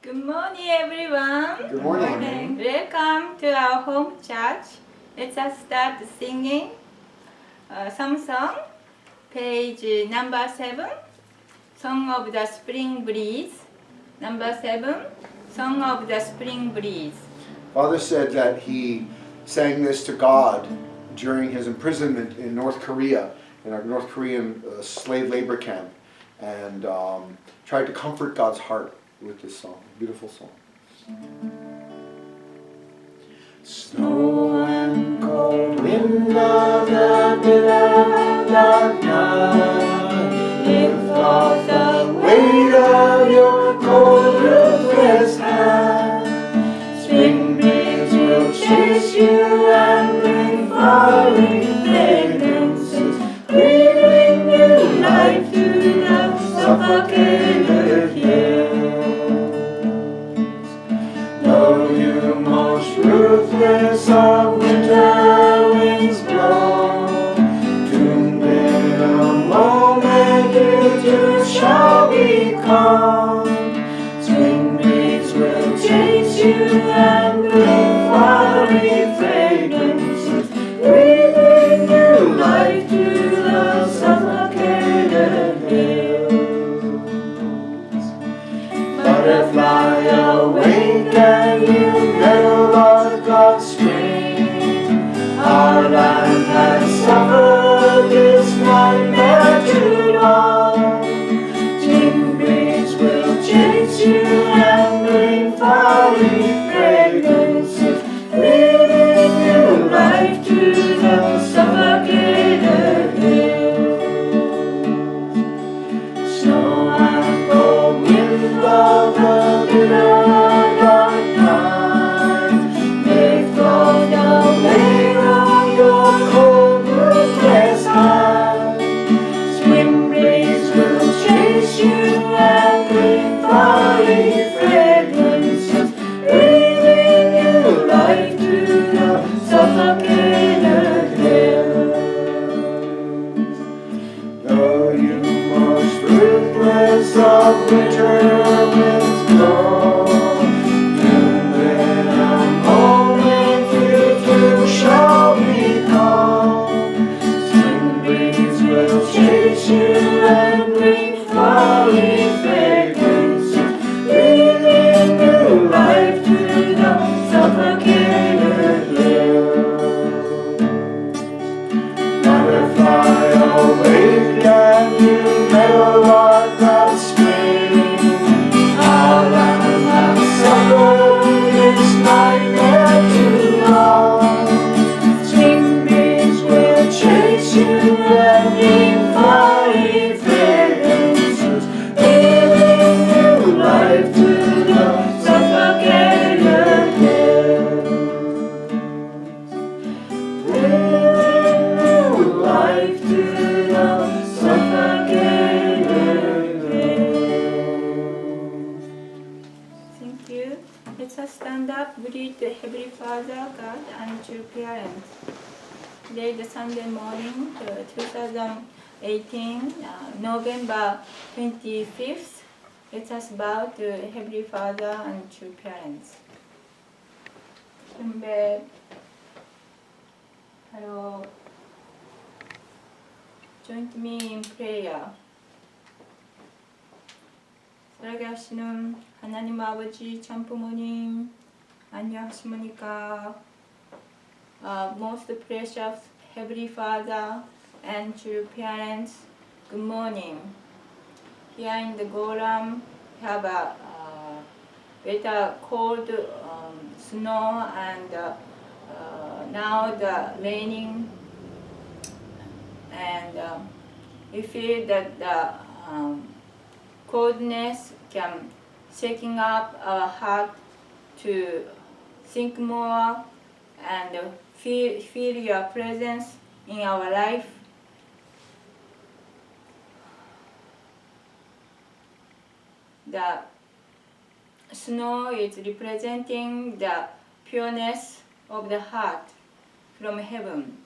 Good morning, everyone. Good morning. Welcome to our home church. Let us start singing some song. Page number 7, Song of the Spring Breeze. Number 7, Song of the Spring Breeze. Father said that he sang this to God during his imprisonment in North Korea, in a North Korean slave labor camp, and tried to comfort God's heart with this song. Beautiful song. Snow and cold wind of the bitter dark night, lift off the weight of your cold ruthless hand. Spring breeze will chase you and bring flowering fragrances, breathing new life to the suffocated hills. Though you most ruthless of winter winds blow, doomed in a moment you too shall be calm. Spring breeze will chase you and bring flowery fragrances, breathing new life to the suffocated hills. Butterfly awake and you meadowlark of spring, our land has suffered this nightmare too long. Spring breeze will chase you and bring flowery fragrances, breathing new life to the suffocated hills. Snow and cold wind of the bitter dark night, lift off the weight of your cold ruthless hand. Spring breeze will chase you and bring flowery fragrances, breathing new life to the suffocated hills. Though you most ruthless of winter winds blow, doomed in a moment you too shall be calm. Spring breeze will chase you and bring flowery fragrances, breathing new life to the suffocated hills. Butterfly awake and you meadowlark of spring, our land has suffered this nightmare too long. Spring breeze will chase you and bring flowery fragrances, breathing new life to the suffocated hills. Breathing new life to the suffocated hills. Thank you. Let us stand up, greet the Heavenly Father, God, and true parents. Today is Sunday morning, 2018, November 25th. Let us bow to Heavenly Father and true parents. Hello. Join me in prayer. 살아계시는 하나님 아버지 참부모님 안녕하십니까? Most precious Heavenly Father and true parents, good morning. Here in the Goram, we have a better cold snow and now the raining, and we feel that the coldness can shaking up our heart to think more and feel your presence in our life. The snow is representing the pureness of the heart from heaven.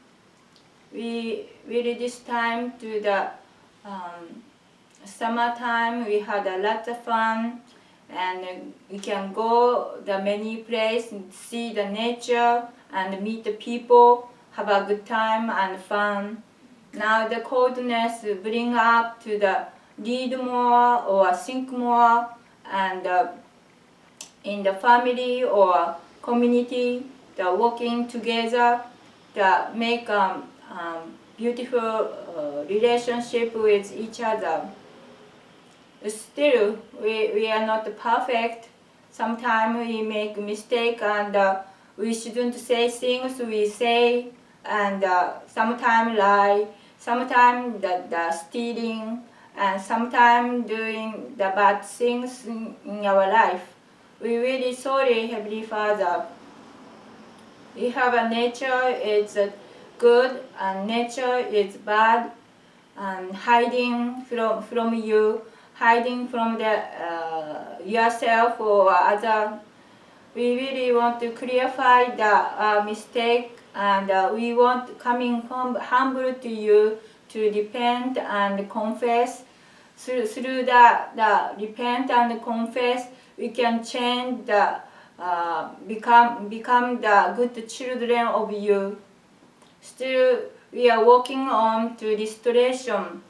We really this time to the summertime we had a lot of fun and we can go the many places, see the nature, and meet the people, have a good time and fun. Now the coldness bring up to the read more or think more, and in the family or community, the working together, the make beautiful relationship with each other. Still, we are not perfect. Sometimes we make mistake, and we shouldn't say things we say, and sometimes lie, sometimes the stealing, and sometimes doing the bad things in our life. We really sorry, Heavenly Father. We have a nature is good and nature is bad, and hiding from you, hiding from the yourself or other. We really want to clarify the mistake, and we want coming humble to you to repent and confess. Through the repent and confess, we can change the become the good children of you. Still, we are working on to restoration,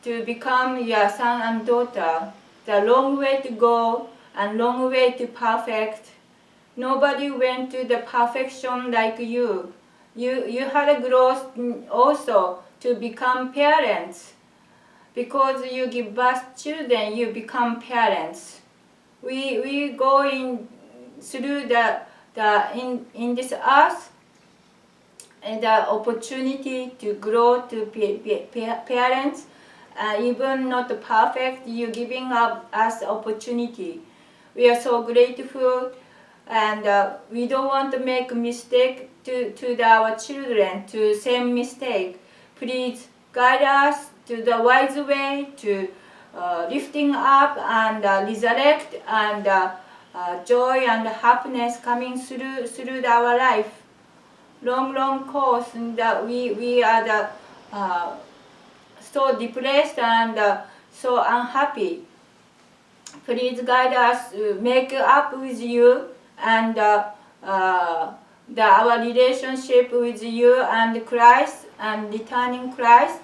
to become your son and daughter. The long way to go and long way to perfect. Nobody went to the perfection like you. You had a growth also to become parents. Because you give birth children, you become parents. We going through in this earth, and the opportunity to grow to be parents, even not perfect, you giving up us opportunity. We are so grateful, and we don't want to make a mistake to our children to same mistake. Please guide us to the wise way, to lifting up and resurrect, and joy and happiness coming through our life. Long course, and we are so depressed and so unhappy. Please guide us, make up with you, and our relationship with you and Christ, and returning Christ,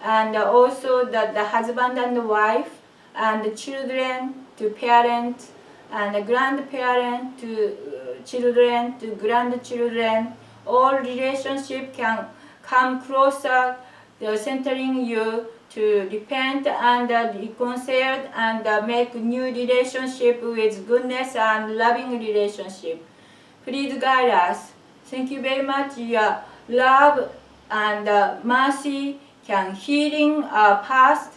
and also the husband and wife, and the children to parents, and the grandparent to children to grandchildren. All relationship can come closer, centering you to repent and reconcile and make new relationship with goodness and loving relationship. Please guide us. Thank you very much. Your love and mercy can healing our past,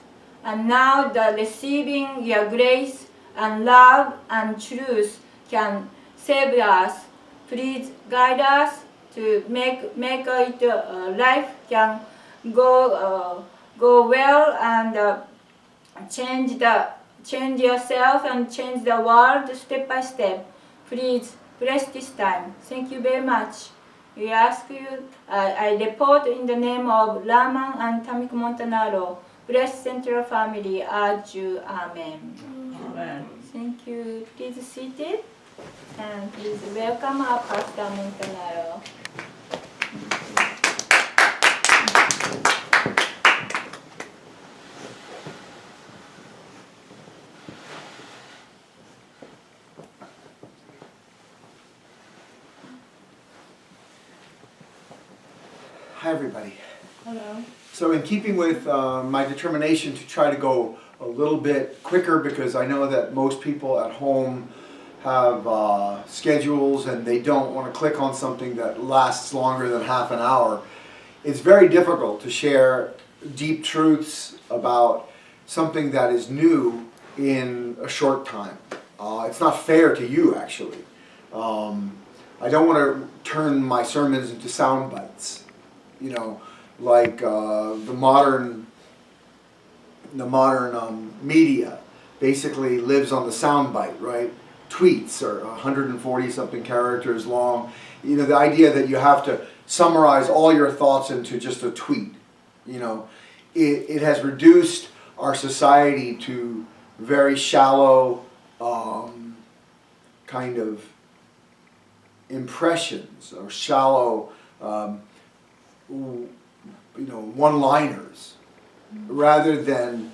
and now the receiving your grace and love and truth can save us. Please guide us to make it life can go well, and change yourself and change the world step by step. Please bless this time. Thank you very much. We ask you, I report in the name of Raman and Tamik Montanaro. Bless Central Family, urge you. Amen. Amen. Thank you. Please sit it, and please welcome our Pastor Montanaro. Hi everybody. Hello. So in keeping with my determination to try to go a little bit quicker, because I know that most people at home have schedules and they don't want to click on something that lasts longer than half an hour, it's very difficult to share deep truths about something that is new in a short time. It's not fair to you, actually. I don't want to turn my sermons into sound bites. You know, like the modern media basically lives on the soundbite, right? Tweets are 140 something characters long. You know, the idea that you have to summarize all your thoughts into just a tweet. You know, it has reduced our society to very shallow kind of impressions or shallow, one-liners, rather than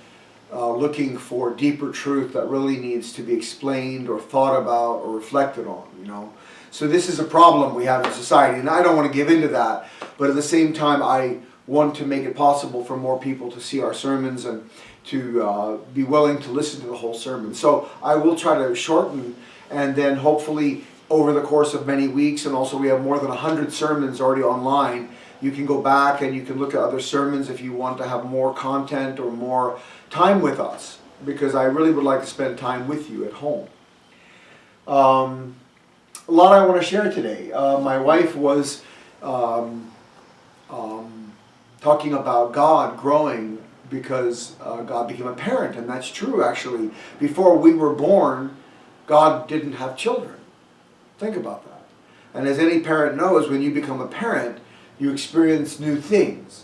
looking for deeper truth that really needs to be explained or thought about or reflected on, So this is a problem we have in society, and I don't want to give into that, but at the same time I want to make it possible for more people to see our sermons and to be willing to listen to the whole sermon. So I will try to shorten, and then hopefully over the course of many weeks, and also we have more than 100 sermons already online, you can go back and you can look at other sermons if you want to have more content or more time with us, because I really would like to spend time with you at home. A lot I want to share today. My wife was talking about God growing because God became a parent, and that's true actually. Before we were born, God didn't have children. Think about that. And as any parent knows, when you become a parent, you experience new things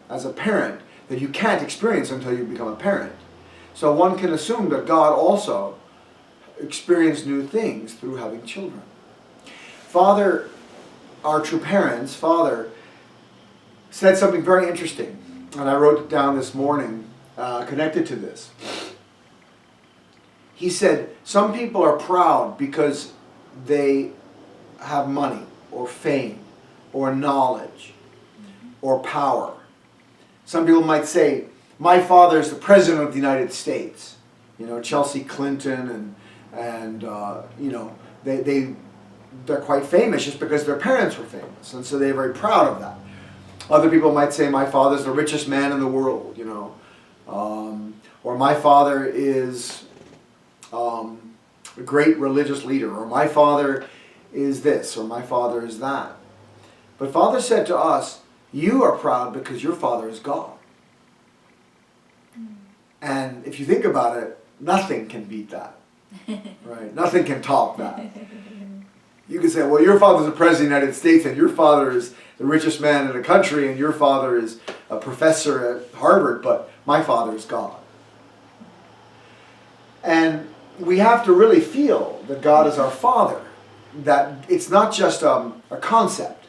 as a parent that you can't experience until you become a parent. So one can assume that God also experienced new things through having children. Father, our true parents, Father, said something very interesting, and I wrote it down this morning connected to this. He said, some people are proud because they have money or fame or knowledge or power. Some people might say, my father is the President of the United States. Chelsea Clinton and they're quite famous just because their parents were famous, and so they're very proud of that. Other people might say, my father's the richest man in the world, or my father is a great religious leader, or my father is this, or my father is that. But Father said to us, you are proud because your father is God. And if you think about it, nothing can beat that. Right? Nothing can top that. You can say, well, your father's the President of the United States, and your father is the richest man in the country, and your father is a professor at Harvard, but my father is God. And we have to really feel that God is our Father, that it's not just a concept,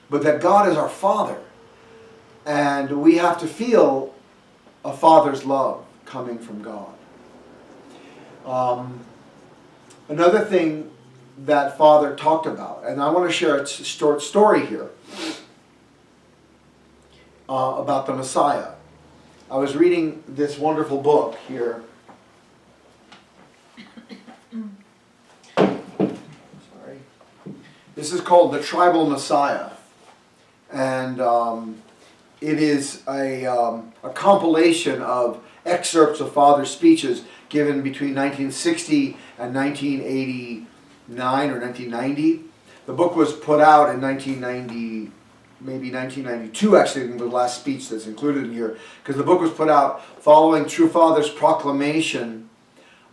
but that God is our Father. And we have to feel a Father's love coming from God. Another thing that Father talked about, and I want to share a short story here about the Messiah. I was reading this wonderful book here. Sorry. This is called The Tribal Messiah, and it is a compilation of excerpts of Father's speeches given between 1960 and 1989 or 1990. The book was put out in 1990, maybe 1992 actually, the last speech that's included in here, because the book was put out following True Father's proclamation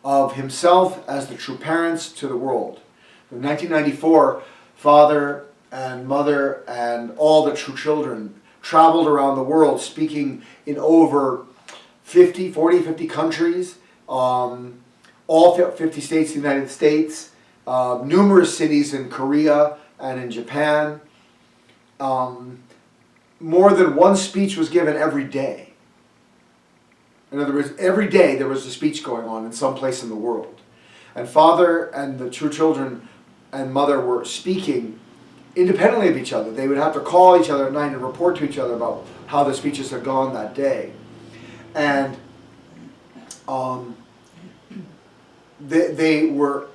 of himself as the true parents to the world. In 1994, Father and Mother and all the true children traveled around the world speaking in over 50 countries, all 50 states in the United States, numerous cities in Korea and in Japan. More than one speech was given every day. In other words, every day there was a speech going on in some place in the world. And Father and the true children and Mother were speaking independently of each other. They would have to call each other at night and report to each other about how the speeches had gone that day. And they were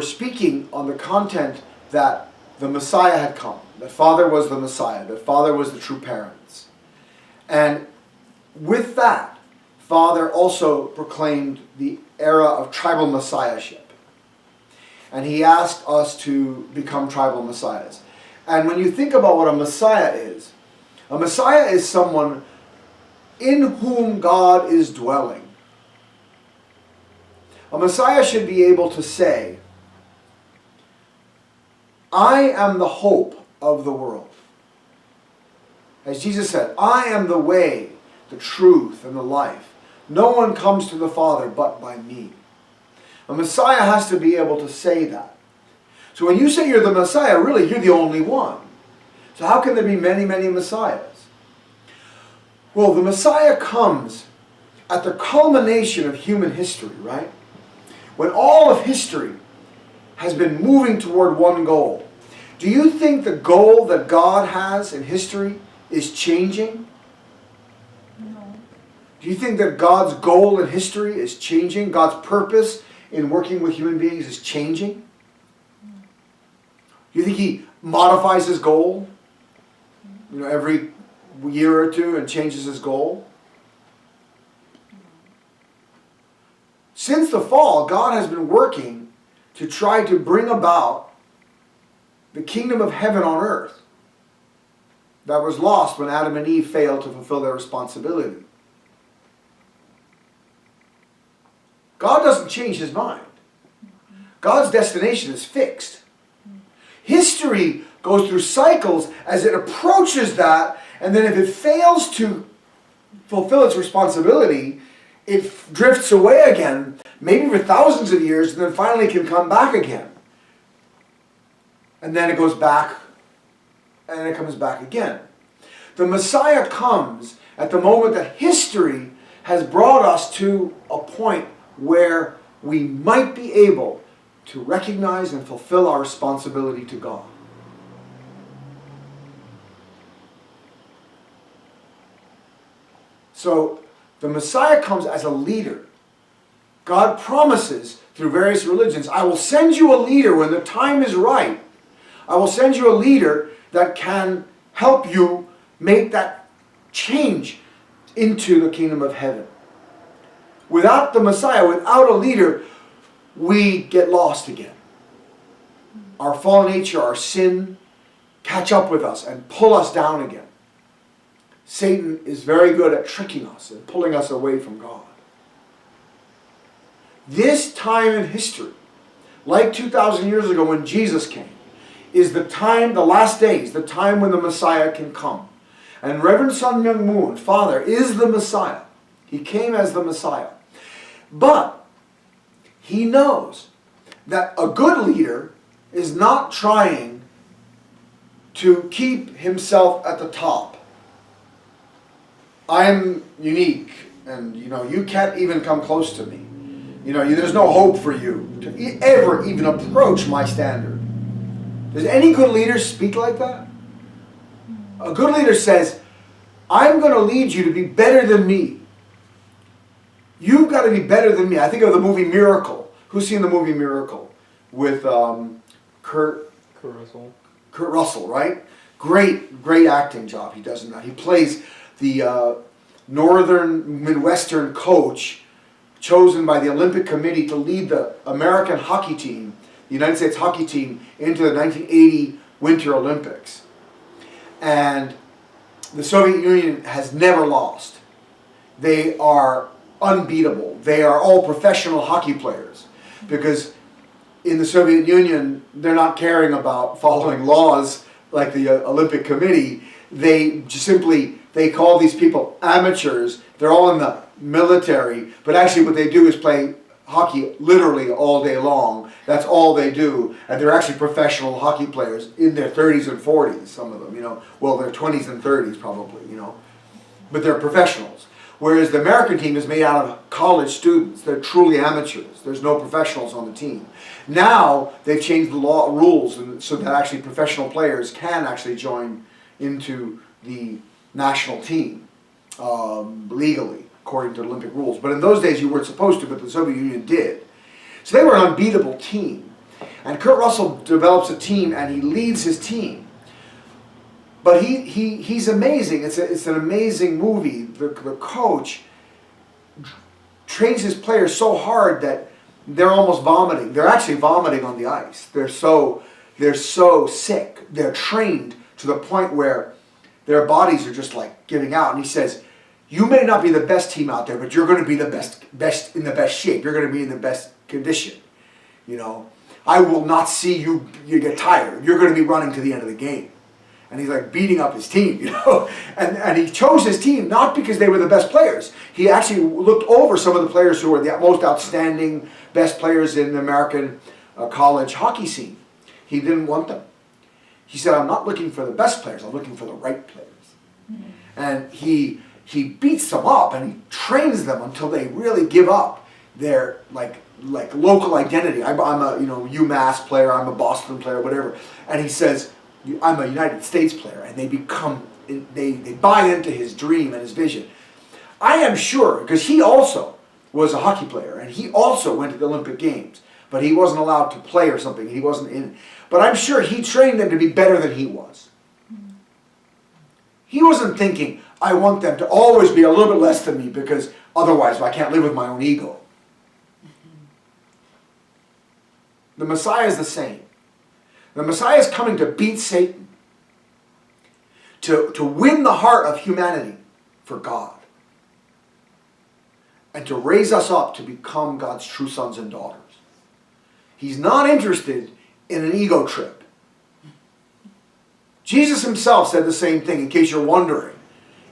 speaking on the content that the Messiah had come, that Father was the Messiah, that Father was the true parents. And with that, Father also proclaimed the era of tribal messiahship. And he asked us to become tribal messiahs. And when you think about what a messiah is someone in whom God is dwelling. A messiah should be able to say, I am the hope of the world. As Jesus said, I am the way, the truth, and the life. No one comes to the Father but by me. A Messiah has to be able to say that. So when you say you're the Messiah, really, you're the only one. So how can there be many, many Messiahs? Well, the Messiah comes at the culmination of human history, right? When all of history has been moving toward one goal. Do you think the goal that God has in history is changing? No. Do you think that God's goal in history is changing? God's purpose in working with human beings is changing? Do you think He modifies His goal, every year or two and changes His goal? Since the fall, God has been working to try to bring about the kingdom of heaven on earth that was lost when Adam and Eve failed to fulfill their responsibility. God doesn't change His mind. God's destination is fixed. History goes through cycles as it approaches that, and then if it fails to fulfill its responsibility, it drifts away again, maybe for thousands of years, and then finally can come back again. And then it goes back, and it comes back again. The Messiah comes at the moment that history has brought us to a point where we might be able to recognize and fulfill our responsibility to God. So, the Messiah comes as a leader. God promises through various religions, I will send you a leader when the time is right. I will send you a leader that can help you make that change into the kingdom of heaven. Without the Messiah, without a leader, we get lost again. Our fallen nature, our sin, catch up with us and pull us down again. Satan is very good at tricking us and pulling us away from God. This time in history, like 2,000 years ago when Jesus came, is the time, the last days, the time when the Messiah can come. And Reverend Moon, Father, is the Messiah. He came as the Messiah. But he knows that a good leader is not trying to keep himself at the top. I'm unique, and you can't even come close to me. There's no hope for you to ever even approach my standard. Does any good leader speak like that? A good leader says, I'm going to lead you to be better than me. You've got to be better than me. I think of the movie Miracle. Who's seen the movie Miracle? With Kurt Russell, right? Great acting job he does in that. He plays the northern Midwestern coach chosen by the Olympic Committee to lead the American hockey team, the United States hockey team, into the 1980 Winter Olympics. And the Soviet Union has never lost. They are unbeatable. They are all professional hockey players. Because in the Soviet Union, they're not caring about following laws like the Olympic Committee. They call these people amateurs. They're all in the military, but actually what they do is play hockey literally all day long. That's all they do. And they're actually professional hockey players in their 30s and 40s, some of them, Well, their 20s and 30s probably, But they're professionals. Whereas the American team is made out of college students. They're truly amateurs. There's no professionals on the team. Now they've changed the rules so that actually professional players can actually join into the national team legally, according to Olympic rules. But in those days you weren't supposed to, but the Soviet Union did. So they were an unbeatable team. And Kurt Russell develops a team and he leads his team. But he's amazing. It's an amazing movie. The coach trains his players so hard that they're almost vomiting. They're actually vomiting on the ice. They're so sick. They're trained to the point where their bodies are just like giving out. And he says, you may not be the best team out there, but you're going to be the best in the best shape. You're going to be in the best condition. I will not see you get tired. You're going to be running to the end of the game. And he's like beating up his team, you know. And he chose his team not because they were the best players. He actually looked over some of the players who were the most outstanding, best players in the American college hockey scene. He didn't want them. He said, I'm not looking for the best players, I'm looking for the right players. Mm-hmm. And he beats them up and he trains them until they really give up their like local identity. I'm a UMass player, I'm a Boston player, whatever. And he says, I'm a United States player, and they buy into his dream and his vision. I am sure, because he also was a hockey player, and he also went to the Olympic Games, but he wasn't allowed to play or something. He wasn't in. But I'm sure he trained them to be better than he was. He wasn't thinking, I want them to always be a little bit less than me because otherwise I can't live with my own ego. The Messiah is the same. The Messiah is coming to beat Satan, to win the heart of humanity for God, and to raise us up to become God's true sons and daughters. He's not interested in an ego trip. Jesus himself said the same thing, in case you're wondering.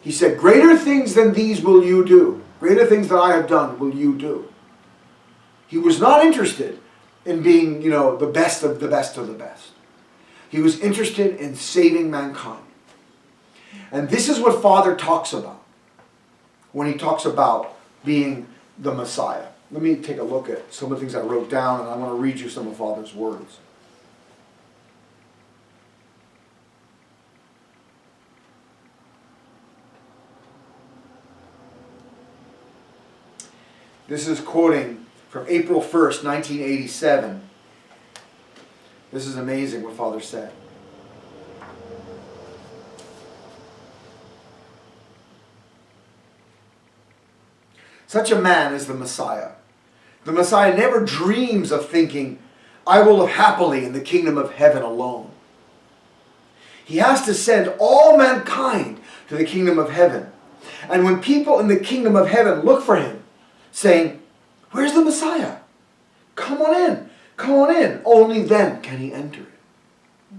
He said, greater things than these will you do. Greater things that I have done will you do. He was not interested in being, the best of the best of the best. He was interested in saving mankind. And this is what Father talks about when he talks about being the Messiah. Let me take a look at some of the things I wrote down, and I want to read you some of Father's words. This is quoting from April 1st, 1987. This is amazing what Father said. Such a man is the Messiah. The Messiah never dreams of thinking, I will live happily in the kingdom of heaven alone. He has to send all mankind to the kingdom of heaven. And when people in the kingdom of heaven look for him, saying, where's the Messiah? Come on in. Come on in. Only then can he enter it.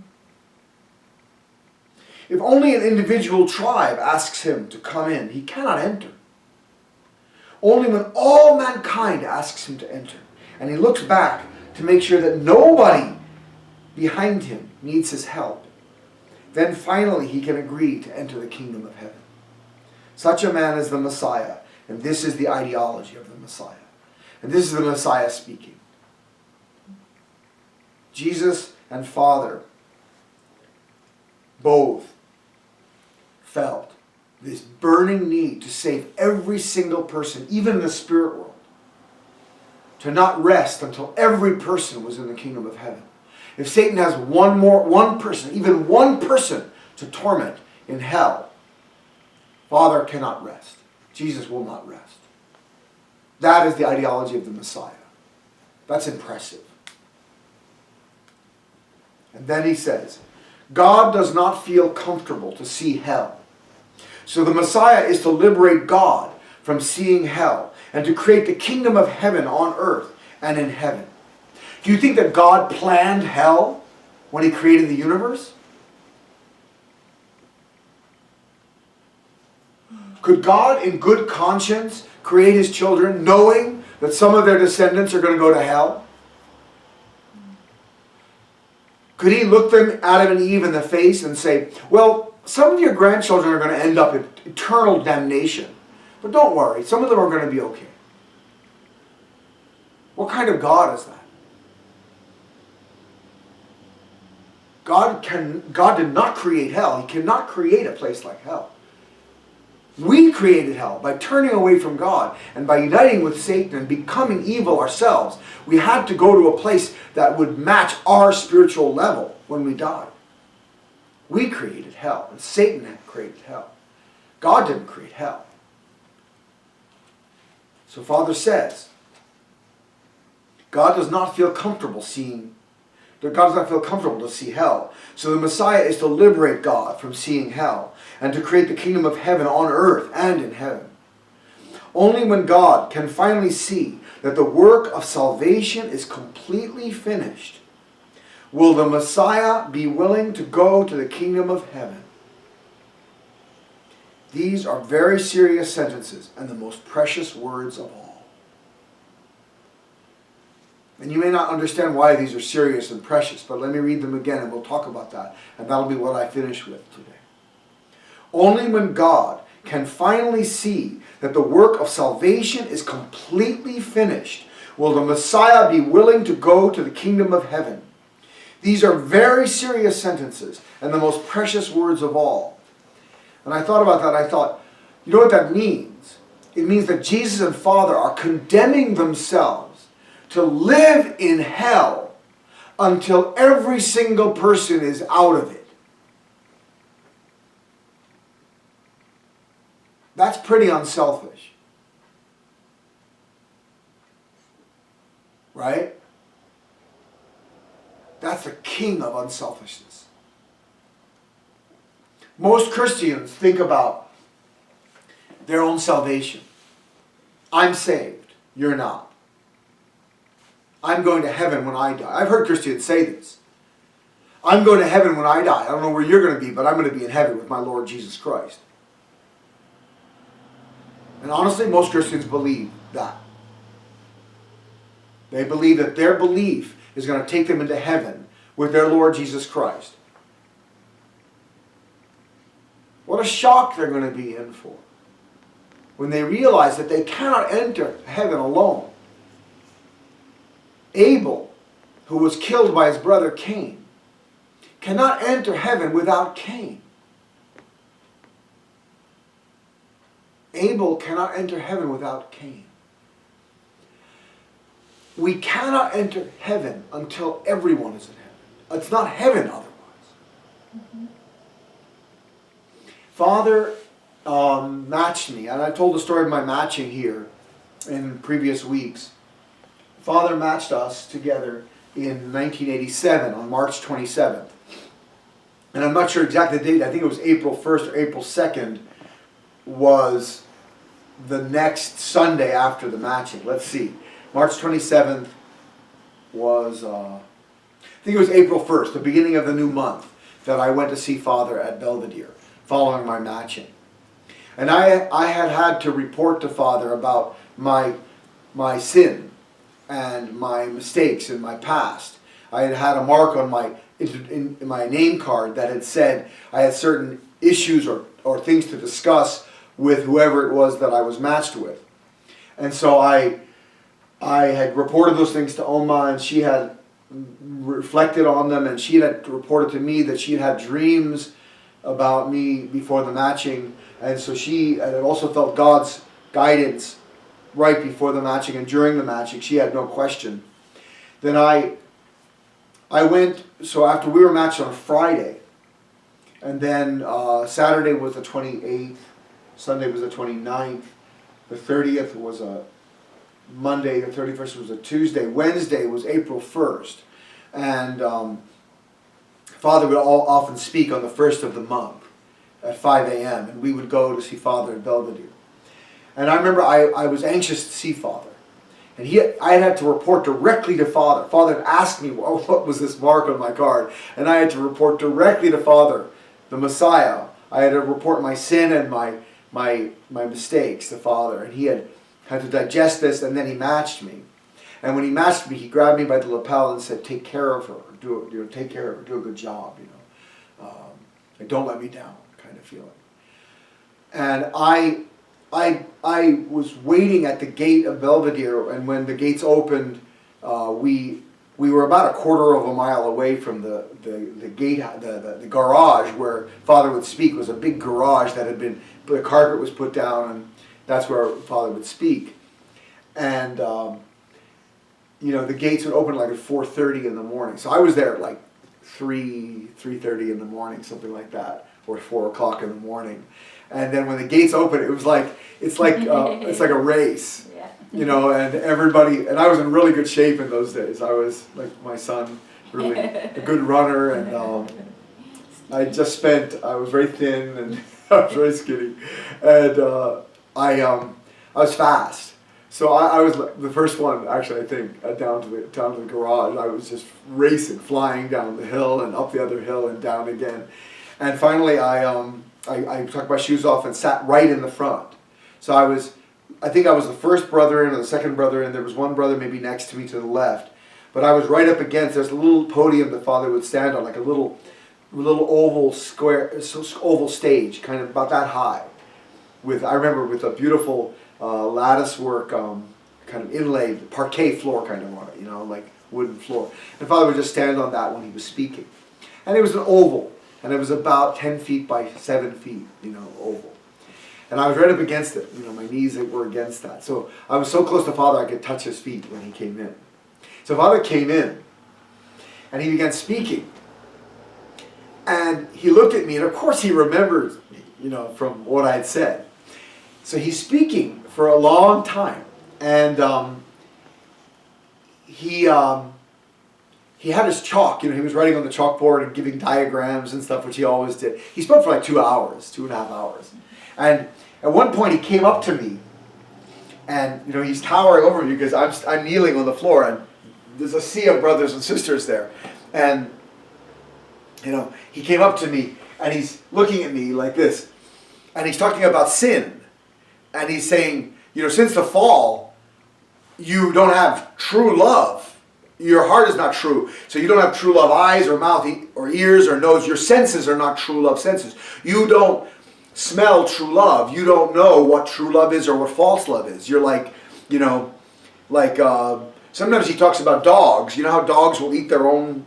If only an individual tribe asks him to come in, he cannot enter. Only when all mankind asks him to enter, and he looks back to make sure that nobody behind him needs his help, then finally he can agree to enter the kingdom of heaven. Such a man is the Messiah, and this is the ideology of the Messiah. And this is the Messiah speaking. Jesus and Father both felt this burning need to save every single person, even in the spirit world, to not rest until every person was in the kingdom of heaven. If Satan has one person, even one person to torment in hell, Father cannot rest. Jesus will not rest. That is the ideology of the Messiah. That's impressive. And then he says, God does not feel comfortable to see hell. So the Messiah is to liberate God from seeing hell and to create the kingdom of heaven on earth and in heaven. Do you think that God planned hell when he created the universe? Could God in good conscience create his children knowing that some of their descendants are going to go to hell? Could he look them, Adam and Eve, in the face and say, well, some of your grandchildren are going to end up in eternal damnation, but don't worry, some of them are going to be okay. What kind of God is that? God did not create hell. He cannot create a place like hell. We created hell by turning away from God and by uniting with Satan and becoming evil ourselves. We had to go to a place that would match our spiritual level when we died. We created hell, and Satan had created hell. God didn't create hell. So Father says, God does not feel comfortable to see hell. So the Messiah is to liberate God from seeing hell and to create the kingdom of heaven on earth and in heaven. Only when God can finally see that the work of salvation is completely finished will the Messiah be willing to go to the kingdom of heaven? These are very serious sentences and the most precious words of all. And you may not understand why these are serious and precious, but let me read them again and we'll talk about that. And that'll be what I finish with today. Only when God can finally see that the work of salvation is completely finished will the Messiah be willing to go to the kingdom of heaven. These are very serious sentences and the most precious words of all. And I thought about that. I thought, you know what that means? It means that Jesus and Father are condemning themselves to live in hell until every single person is out of it. That's pretty unselfish. Right? That's the king of unselfishness. Most Christians think about their own salvation. I'm saved. You're not. I'm going to heaven when I die. I've heard Christians say this. I'm going to heaven when I die. I don't know where you're going to be, but I'm going to be in heaven with my Lord Jesus Christ. And honestly, most Christians believe that. They believe that their belief is going to take them into heaven with their Lord Jesus Christ. What a shock they're going to be in for when they realize that they cannot enter heaven alone. Abel, who was killed by his brother Cain, cannot enter heaven without Cain. Abel cannot enter heaven without Cain. We cannot enter heaven until everyone is in heaven. It's not heaven otherwise. Mm-hmm. Father matched me, and I told the story of my matching here in previous weeks. Father matched us together in 1987 on March 27th. And I'm not sure exactly the date. I think it was April 1st or April 2nd was the next Sunday after the matching. Let's see. March 27th was, I think it was April 1st, the beginning of the new month, that I went to see Father at Belvedere following my matching. And I had to report to Father about my sin and my mistakes in my past. I had a mark on in my name card that had said I had certain issues or things to discuss with whoever it was that I was matched with. And so I had reported those things to Oma, and she had reflected on them, and she had reported to me that she had dreams about me before the matching, and so she had also felt God's guidance right before the matching and during the matching. She had no question. Then I went, so after we were matched on a Friday, and then Saturday was the 28th, Sunday was the 29th, the 30th was a Monday, the 31st was a Tuesday, Wednesday was April 1st, and Father would often speak on the 1st of the month at 5 a.m., and we would go to see Father at Belvedere. And I remember I was anxious to see Father. And I had to report directly to Father. Father had asked me, well, what was this mark on my card? And I had to report directly to Father, the Messiah. I had to report my sin and my mistakes to Father. And he had to digest this, and then he matched me. And when he matched me, he grabbed me by the lapel and said, take care of her. Take care of her. Do a good job. And don't let me down, kind of feeling. And I was waiting at the gate of Belvedere, and when the gates opened, we were about a quarter of a mile away from the gate, the garage where Father would speak. It was a big garage that had been, the carpet was put down, and that's where Father would speak. And the gates would open like at 4:30 in the morning. So I was there at like 3:30 in the morning, something like that, or 4 o'clock in the morning. And then when the gates opened, it's like a race, yeah. And everybody, and I was in really good shape in those days. I was, like my son, really a good runner, and I was very thin, and I was very skinny, and I was fast. So I was the first one, actually, I think, down to the garage. I was just racing, flying down the hill and up the other hill and down again. And finally, I took my shoes off and sat right in the front. So I think I was the first brother in or the second brother in. There was one brother maybe next to me to the left. But I was right up against, there's a little podium that Father would stand on, like a little oval stage, kind of about that high. I remember with a beautiful lattice work, kind of inlaid parquet floor kind of on it, like wooden floor. And Father would just stand on that when he was speaking. And it was an oval, and it was about 10 feet by 7 feet, oval. And I was right up against it, my knees were against that. So I was so close to Father I could touch his feet when he came in. So Father came in, and he began speaking. And he looked at me, and of course he remembered me, from what I had said. So he's speaking for a long time, and he had his chalk. He was writing on the chalkboard and giving diagrams and stuff, which he always did. He spoke for like 2 hours, 2.5 hours. And at one point he came up to me, and he's towering over me because I'm kneeling on the floor, and there's a sea of brothers and sisters there, and he came up to me and he's looking at me like this, and he's talking about sin. And he's saying, since the fall, you don't have true love. Your heart is not true. So you don't have true love eyes or mouth or ears or nose. Your senses are not true love senses. You don't smell true love. You don't know what true love is or what false love is. You're like, sometimes he talks about dogs. You know how dogs will eat their own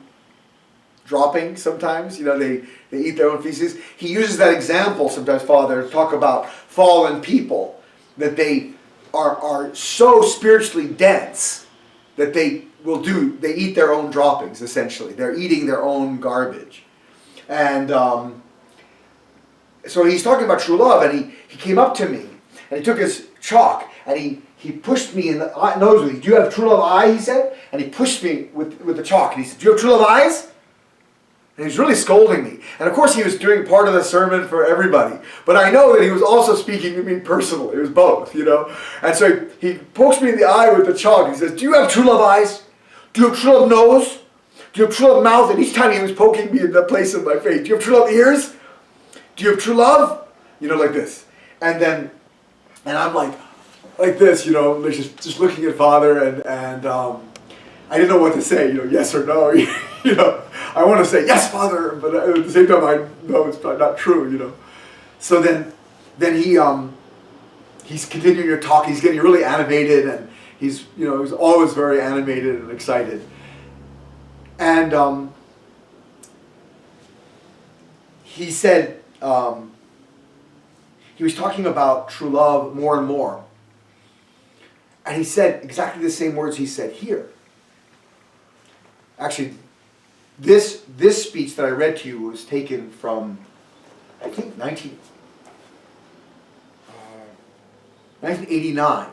droppings sometimes? They eat their own feces. He uses that example sometimes, Father, to talk about fallen people. That they are so spiritually dense that they eat their own droppings, essentially. They're eating their own garbage. And so he's talking about true love, and he came up to me, and he took his chalk, and he pushed me in the nose with it. Do you have true love eye, he said? And he pushed me with the chalk, and he said, do you have true love eyes? And he was really scolding me. And of course he was doing part of the sermon for everybody. But I know that he was also speaking to me personally. It was both, And so he pokes me in the eye with the chalk. And he says, do you have true love eyes? Do you have true love nose? Do you have true love mouth? And each time he was poking me in the place of my face. Do you have true love ears? Do you have true love? Like this. And I'm like this, just looking at Father, and I didn't know what to say, yes or no. I want to say, yes, Father, but at the same time, I know it's probably not true, So then he's continuing to talk. He's getting really animated, and he's always very animated and excited. And he said, he was talking about true love more and more. And he said exactly the same words he said here. Actually, this speech that I read to you was taken from, I think, 1989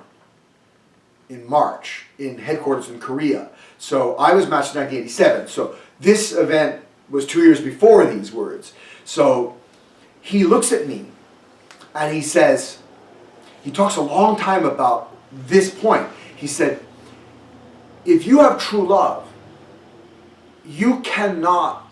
in March in headquarters in Korea. So I was matched in 1987. So this event was 2 years before these words. So he looks at me and he says, he talks a long time about this point. He said, if you have true love, you cannot,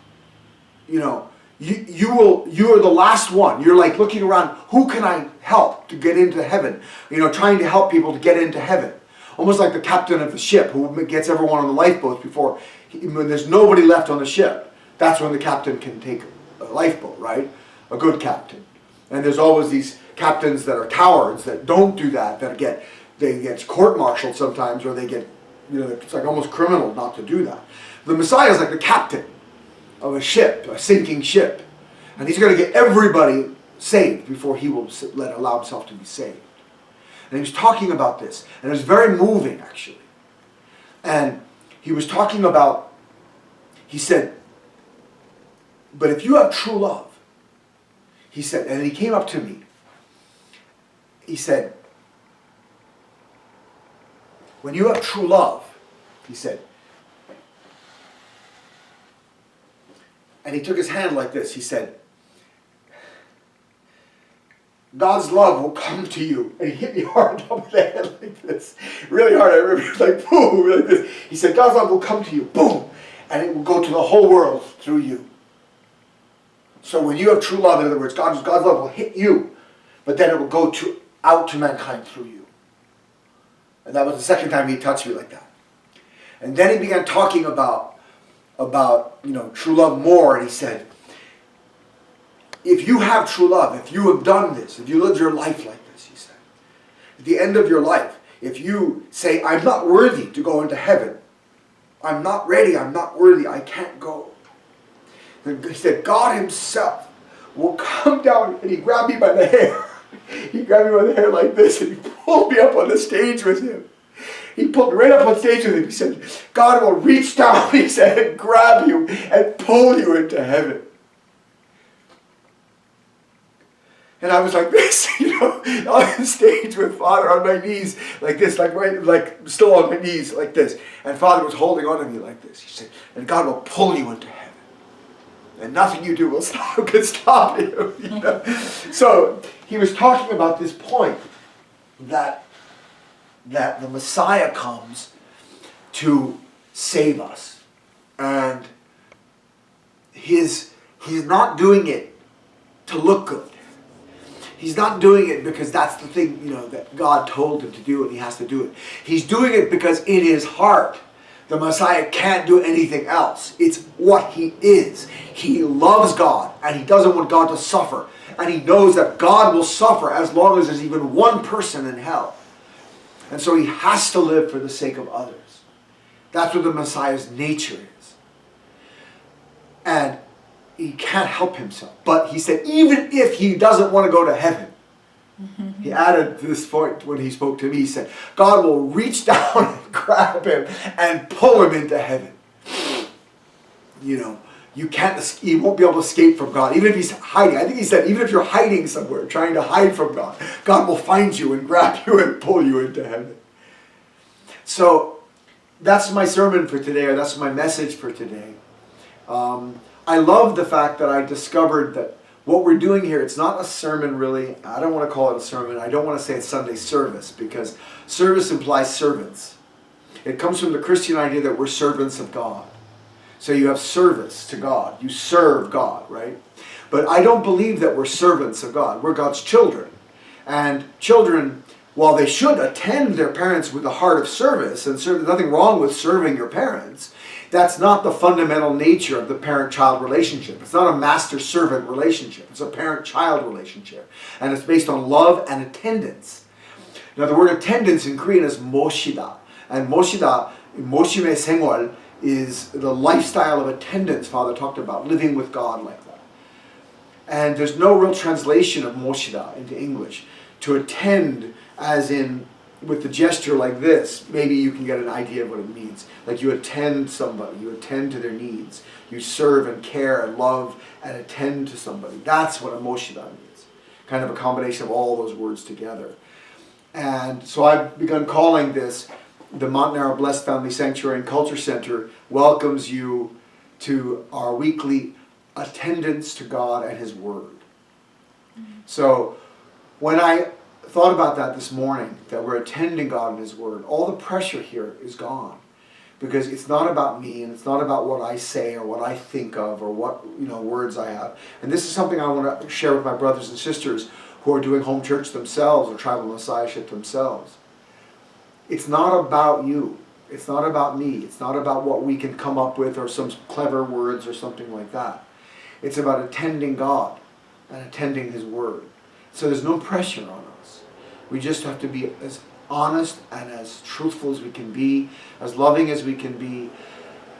you are the last one. You're like looking around, who can I help to get into heaven? Trying to help people to get into heaven. Almost like the captain of the ship who gets everyone on the lifeboats when there's nobody left on the ship. That's when the captain can take a lifeboat, right? A good captain. And there's always these captains that are cowards that don't do that, they get court-martialed sometimes, or they get, it's like almost criminal not to do that. The Messiah is like the captain of a ship, a sinking ship. And he's going to get everybody saved before he will allow himself to be saved. And he was talking about this. And it was very moving, actually. And he was talking about, he said, but if you have true love, he said, and he came up to me, he said, when you have true love, he said, and he took his hand like this, he said, God's love will come to you. And he hit me hard on top of the head like this. Really hard. I remember it was like boom, like this. He said, God's love will come to you. Boom. And it will go to the whole world through you. So when you have true love, in other words, God's love will hit you, but then it will go out to mankind through you. And that was the second time he touched me like that. And then he began talking about true love more, and he said, if you have true love, if you have done this, if you lived your life like this, he said, at the end of your life, if you say, I'm not worthy to go into heaven, I'm not ready, I'm not worthy, I can't go. And he said, God himself will come down and he grabbed me by the hair. He grabbed me by the hair like this and he pulled me up on the stage with him. He pulled me right up on stage with him. He said, God will reach down, he said, and grab you and pull you into heaven. And I was like this, on the stage with Father on my knees like this, like still on my knees like this. And Father was holding on to me like this. He said, and God will pull you into heaven. And nothing you do can stop you. So he was talking about this point that the Messiah comes to save us. And he's not doing it to look good. He's not doing it because that's the thing, that God told him to do and he has to do it. He's doing it because in his heart, the Messiah can't do anything else. It's what he is. He loves God and he doesn't want God to suffer. And he knows that God will suffer as long as there's even one person in hell. And so he has to live for the sake of others. That's what the Messiah's nature is. And he can't help himself. But he said, even if he doesn't want to go to heaven, he added this point when he spoke to me. He said, God will reach down and grab him and pull him into heaven. You won't be able to escape from God. Even if he's hiding. I think he said, even if you're hiding somewhere, trying to hide from God, God will find you and grab you and pull you into heaven. So that's my sermon for today, or that's my message for today. I love the fact that I discovered that what we're doing here, it's not a sermon really. I don't want to call it a sermon. I don't want to say it's Sunday service because service implies servants. It comes from the Christian idea that we're servants of God. So you have service to God. You serve God, right? But I don't believe that we're servants of God. We're God's children. And children, while they should attend their parents with a heart of service, and there's nothing wrong with serving your parents, that's not the fundamental nature of the parent-child relationship. It's not a master-servant relationship. It's a parent-child relationship. And it's based on love and attendance. Now the word attendance in Korean is moshida. And moshida, moshime sengwal, is the lifestyle of attendance Father talked about, living with God like that. And there's no real translation of moshida into English. To attend as in with the gesture like this, maybe you can get an idea of what it means. Like you attend somebody, you attend to their needs. You serve and care and love and attend to somebody. That's what a moshida means. Kind of a combination of all those words together. And so I've begun calling this the Montanaro Blessed Family Sanctuary and Culture Center welcomes you to our weekly attendance to God and His Word. So when I thought about that this morning, that we're attending God and His Word, all the pressure here is gone. Because it's not about me, and it's not about what I say or what I think of or what words I have. And this is something I want to share with my brothers and sisters who are doing home church themselves or tribal messiahship themselves. It's not about you. It's not about me. It's not about what we can come up with or some clever words or something like that. It's about attending God and attending His Word. So there's no pressure on us. We just have to be as honest and as truthful as we can be, as loving as we can be,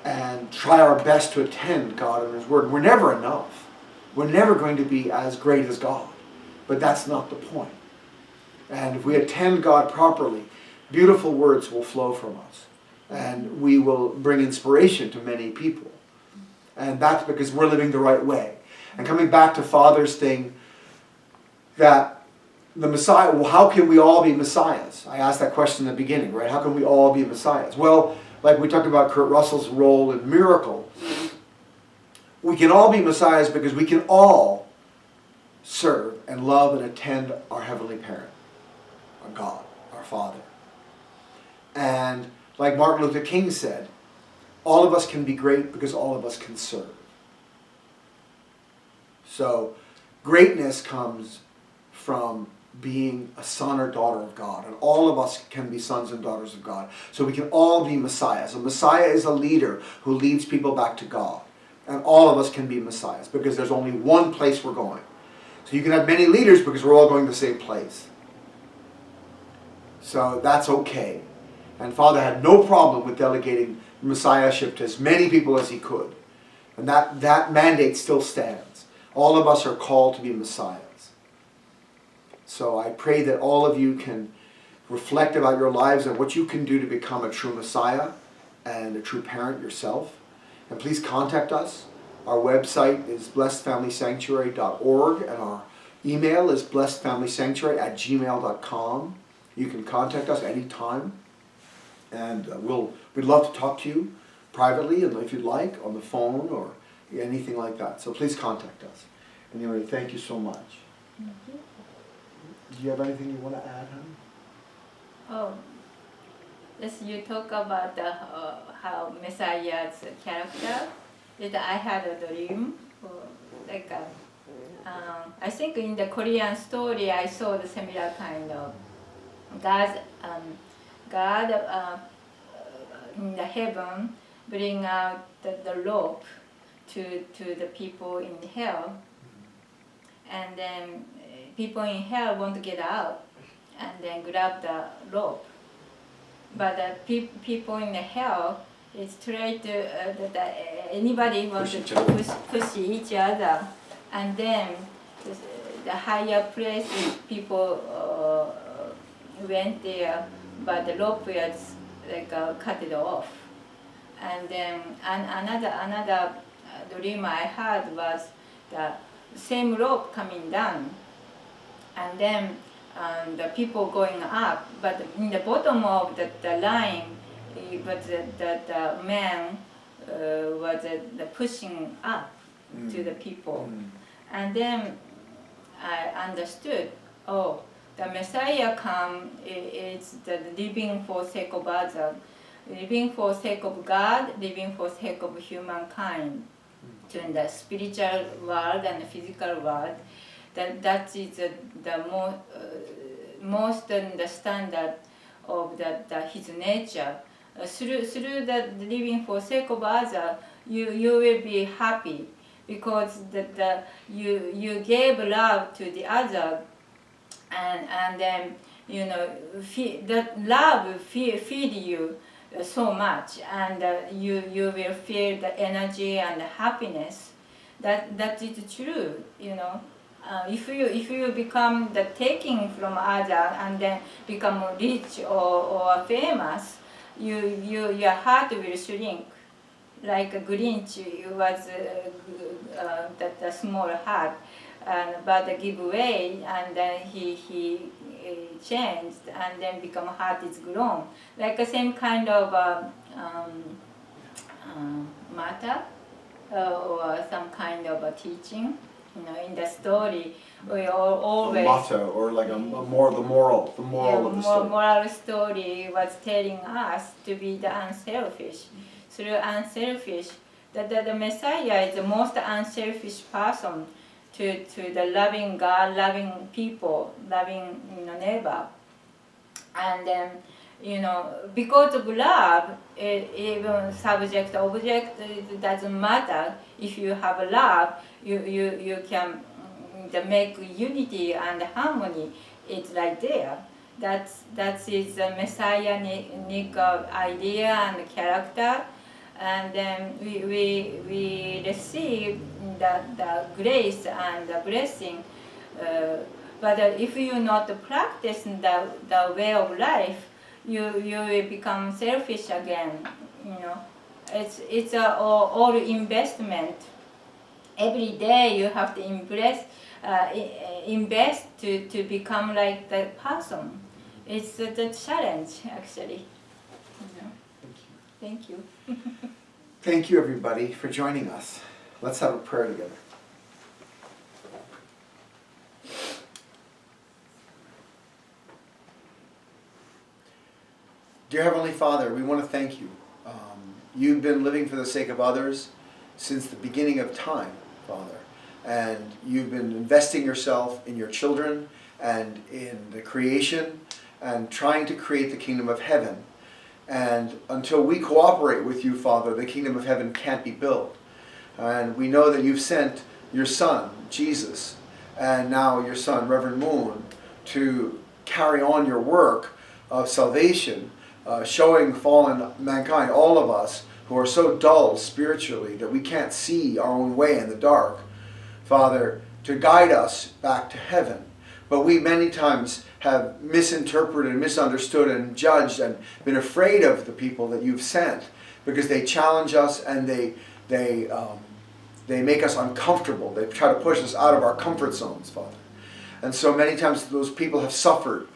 and try our best to attend God and His Word. We're never enough. We're never going to be as great as God. But that's not the point. And if we attend God properly, beautiful words will flow from us. And we will bring inspiration to many people. And that's because we're living the right way. And coming back to Father's thing, that the Messiah, well, how can we all be Messiahs? I asked that question in the beginning, right? How can we all be Messiahs? Well, like we talked about Kurt Russell's role in Miracle, we can all be Messiahs because we can all serve and love and attend our Heavenly Parent, our God, our Father. And like Martin Luther King said, all of us can be great because all of us can serve. So greatness comes from being a son or daughter of God. And all of us can be sons and daughters of God. So we can all be messiahs. A messiah is a leader who leads people back to God. And all of us can be messiahs because there's only one place we're going. So you can have many leaders because we're all going to the same place. So that's okay. And Father had no problem with delegating messiahship to as many people as he could. And that mandate still stands. All of us are called to be messiahs. So I pray that all of you can reflect about your lives and what you can do to become a true messiah and a true parent yourself. And please contact us. Our website is blessedfamilysanctuary.org and our email is blessedfamilysanctuary@gmail.com. You can contact us anytime. And we'd love to talk to you privately and if you'd like on the phone or anything like that. So please contact us. Anyway, thank you so much. Thank you. Do you have anything you want to add, honey? Oh, yes, you talk about how Messiah's character. That I had a dream, like I think in the Korean story I saw the similar kind of God in the heaven bring out the rope to the people in hell, and then people in hell want to get out and then grab the rope, but the people in the hell is try to anybody wants to push each other, and then the higher places people went there, but the rope was like cut it off. And then another dream I had was the same rope coming down, and then the people going up, but in the bottom of the line, but the man was the pushing up to the people. And then I understood, oh, the Messiah come, it's the living for sake of others, living for sake of God, living for sake of humankind, to the spiritual world and the physical world. That is the most the standard of his nature. Through the living for sake of others, you will be happy because you gave love to the other, and then that love will feed you so much, and you will feel the energy and the happiness. That is true, If you become the taking from others and then become rich or famous, your heart will shrink. Like a Grinch, it was the small heart, but give way, and then he changed, and then become heart is grown. Like the same kind of matter or some kind of a teaching. In the story, we always a motto or like the moral of the story. Moral story was telling us to be the unselfish. Through unselfish, the Messiah is the most unselfish person to the loving God, loving people, loving neighbor, and then because of love, even subject object, it doesn't matter. If you have love, you can make unity and harmony. It's right there. That is the messianic idea and character, and then we receive the grace and the blessing. But if you not practice the way of life, you will become selfish again. It's all investment. Every day you have to invest to become like that person. It's the challenge, actually. Thank you. Thank you, everybody, for joining us. Let's have a prayer together. Dear Heavenly Father, we want to thank you. You've been living for the sake of others since the beginning of time, Father. And you've been investing yourself in your children and in the creation and trying to create the kingdom of heaven. And until we cooperate with you, Father, the kingdom of heaven can't be built. And we know that you've sent your Son, Jesus, and now your Son, Reverend Moon, to carry on your work of salvation, showing fallen mankind, all of us who are so dull spiritually that we can't see our own way in the dark, Father, to guide us back to heaven. But we many times have misinterpreted and misunderstood and judged and been afraid of the people that you've sent because they challenge us and they make us uncomfortable. They try to push us out of our comfort zones, Father. And so many times those people have suffered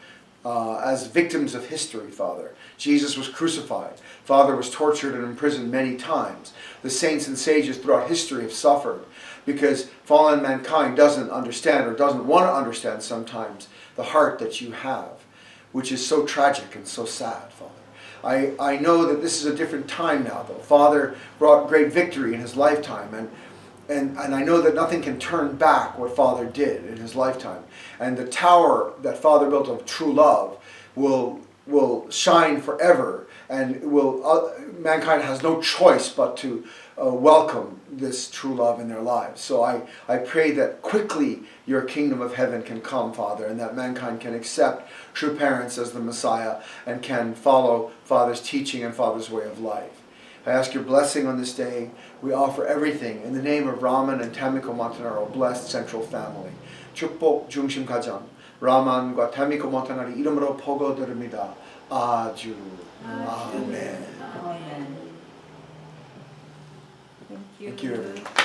as victims of history, Father. Jesus was crucified. Father was tortured and imprisoned many times. The saints and sages throughout history have suffered because fallen mankind doesn't understand or doesn't want to understand sometimes the heart that you have, which is so tragic and so sad, Father. I know that this is a different time now, though. Father brought great victory in his lifetime, and I know that nothing can turn back what Father did in his lifetime. And the tower that Father built of true love will shine forever, and mankind has no choice but to welcome this true love in their lives. So I pray that quickly your kingdom of heaven can come, Father, and that mankind can accept true parents as the Messiah and can follow Father's teaching and Father's way of life. I ask your blessing on this day. We offer everything in the name of Raman and Tamiko Montanaro, blessed central family. 축복 중심 가정, 라만과 타미코 몬타나리 이름으로 포고드립니다. 아주. 아멘. Amen. Thank you. Thank you, everyone.